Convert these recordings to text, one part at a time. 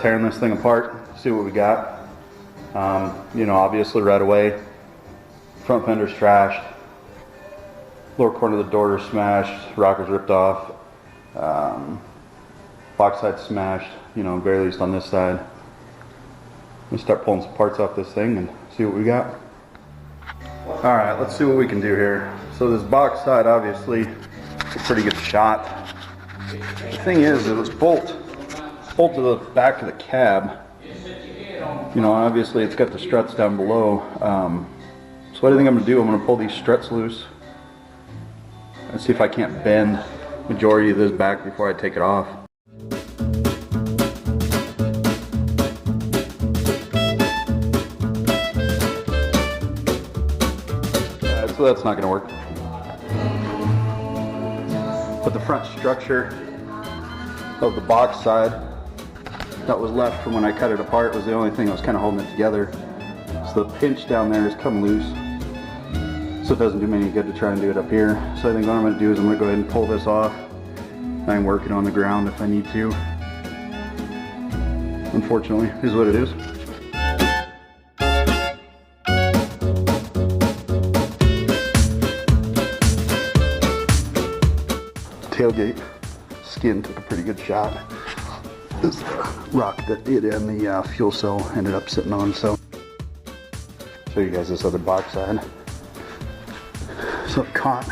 tearing this thing apart, see what we got. You know, obviously right away, front fender's trashed, lower corner of the door is smashed, rockers ripped off, box side smashed, you know, very least on this side. Let's start pulling some parts off this thing and see what we got. All right, let's see what we can do here. So this box side, obviously, is a pretty good shot. The thing is, it was bolt to the back of the cab. You know, obviously it's got the struts down below. So what I think I'm gonna do, I'm gonna pull these struts loose and see if I can't bend majority of this back before I take it off. So that's not going to work. But the front structure of the box side that was left from when I cut it apart was the only thing that was kind of holding it together. So the pinch down there has come loose. So it doesn't do me any good to try and do it up here. So I think what I'm going to do is I'm going to go ahead and pull this off. I can work it on the ground if I need to. Unfortunately, is what it is. Tailgate skin took a pretty good shot. This rock that it and the fuel cell ended up sitting on. So show you guys this other box side. So it caught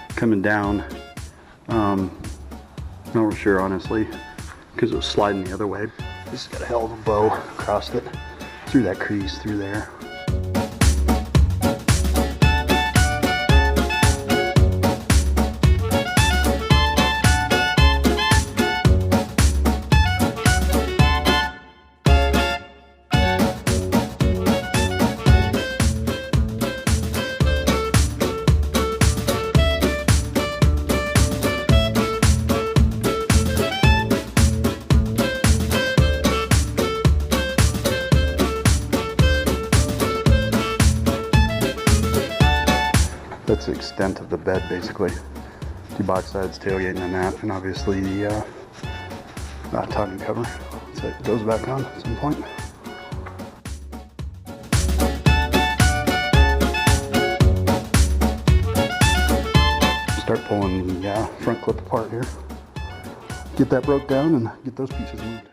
coming down. Not real sure honestly, because it was sliding the other way. This has got a hell of a bow across it, through that crease, through there. That's the extent of the bed basically. Two box sides, tailgate and a nap, and obviously the tongue cover. So it goes back on at some point. Start pulling the front clip apart here. Get that broke down and get those pieces moved.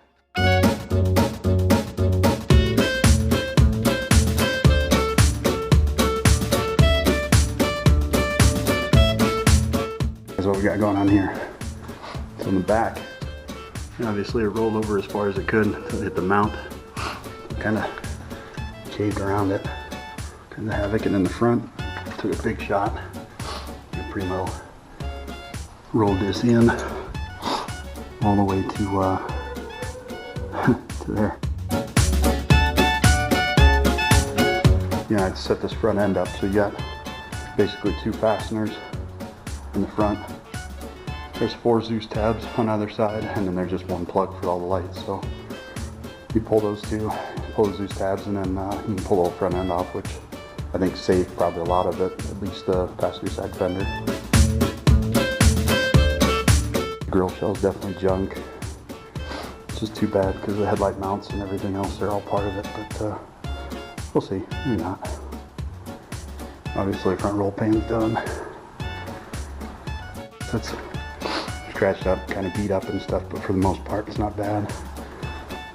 What we got going on here. So in the back, obviously it rolled over as far as it could until it hit the mount. Kind of caved around it, kind of havoc, and in the front, took a big shot. Primo rolled this in all the way to to there. Yeah, I'd set this front end up so you got basically two fasteners in the front. There's 4 Zeus tabs on either side, and then there's just one plug for all the lights. So you pull those two, pull the Zeus tabs, and then you can pull the whole front end off, which I think saved probably a lot of it, at least the passenger side fender. The grill shell's definitely junk. It's just too bad because the headlight mounts and everything else are all part of it, but we'll see, maybe not. Obviously front roll pan's done. It's scratched up, kind of beat up and stuff, but for the most part it's not bad.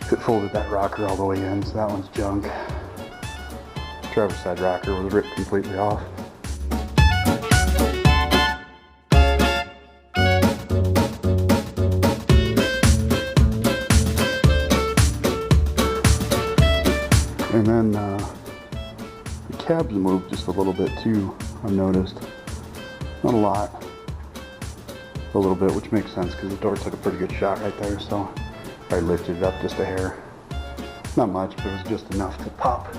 It folded that rocker all the way in, so that one's junk. Driver's side rocker was ripped completely off. And then the cab's moved just a little bit too, I've noticed. Not a lot. A little bit, which makes sense because the door took a pretty good shot right there, so I lifted it up just a hair. Not much, but it was just enough to pop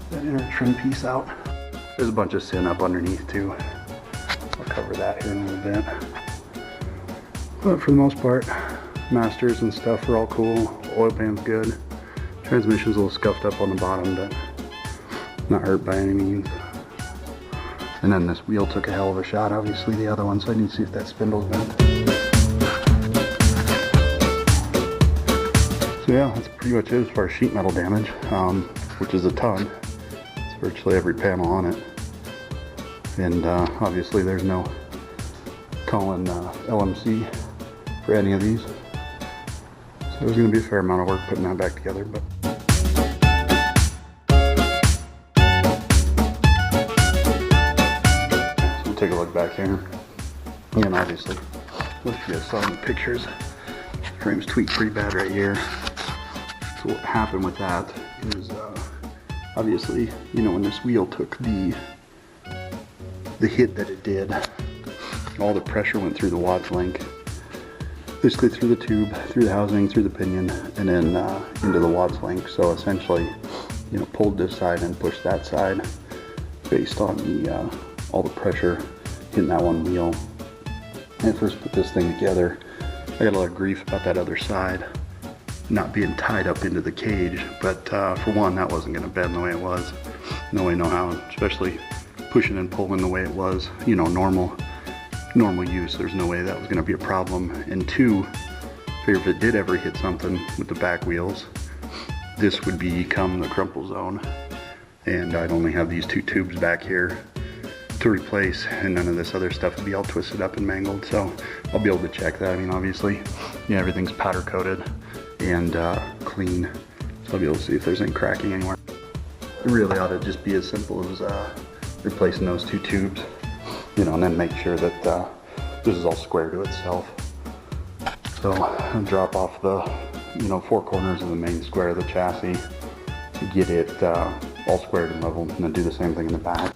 that inner trim piece out. There's a bunch of sin up underneath too. I'll cover that here in a little bit. But for the most part, masters and stuff are all cool. Oil pan's good. Transmission's a little scuffed up on the bottom, but not hurt by any means. And then this wheel took a hell of a shot, obviously the other one, so I need to see if that spindle's bent. So So yeah, that's pretty much it as far as sheet metal damage, which is a ton. It's virtually every panel on it. And obviously there's no calling LMC for any of these. So there's going to be a fair amount of work putting that back together. But so we'll take a look back here. And obviously, most of you guys saw in the pictures, frame's tweaked pretty bad right here. So what happened with that is obviously, you know, when this wheel took the hit that it did, all the pressure went through the watch link, basically through the tube, through the housing, through the pinion, and then into the watch link. So essentially, you know, pulled this side and pushed that side based on the all the pressure hitting that one wheel. When I first put this thing together, I got a lot of grief about that other side not being tied up into the cage, but for one, that wasn't going to bend the way it was. No way, no how, especially pushing and pulling the way it was, you know, normal use. There's no way that was going to be a problem. And two, figure if it did ever hit something with the back wheels, this would become the crumple zone, and I'd only have these two tubes back here to replace, and none of this other stuff would be all twisted up and mangled. So I'll be able to check that. I mean, obviously, yeah, everything's powder coated and clean, so I'll be able to see if there's any cracking anywhere. It really ought to just be as simple as replacing those two tubes, you know, and then make sure that this is all square to itself. So I'll drop off the, you know, four corners of the main square of the chassis to get it all squared and level, and then do the same thing in the back.